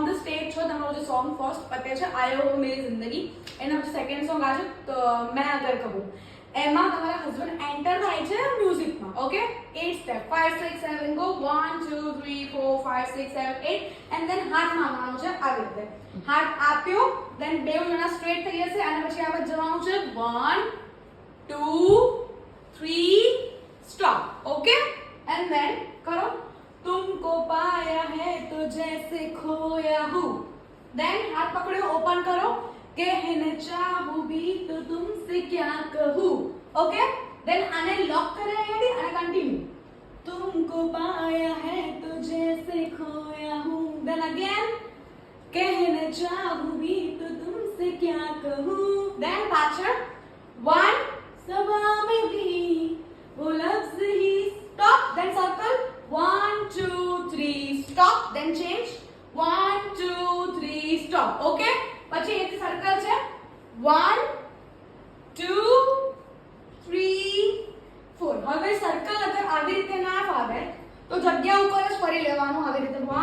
On the stage છો, તમારો જે સોંગ ફર્સ્ટ પતે છે આયો હો મેરી જિંદગી, એના પછી સેકન્ડ સોંગ આવે છે તો મેં અગર કહું, એમાં તમારા હસબન્ડ એન્ટર થાય છે મ્યુઝિકમાં. Okay, 8 step 5 6 7 go 1 2 3 4 5 6 7 8 and then હાથ મારવાનો છે આવી રીતે. હાથ આપ્યો, ધેન બે જણા સ્ટ્રેટ થઈ જશે અને પછી આગળ જવાનું છે 1 2 3 સ્ટોપ. ઓકે, એન્ડ ધેન કરો तुमको पाया है तो जैसे खोया हूँ. देन हाथ पकड़ो, ओपन करो, कहना चाहूँ भी तो तुमसे क्या कहूँ. ओके, देन आने लॉक करे आने कंटिन्यू. तुमको पाया है तो जैसे खोया हूँ. देन अगेन कहना चाहूँ भी तो तुमसे क्या कहूँ. देन पाछड़ 1 सभा में भी वो लफ्ज ही stop. Then circle 1 2 3 stop, then change 1 2 3 stop. Okay, પછી એક સર્કલ છે 1 2 3 4. હવે સર્કલ અગર આવી રીતે ના ફાવે તો જગ્યા ઉપર જ ફરી લેવાનું આવી રીતે 1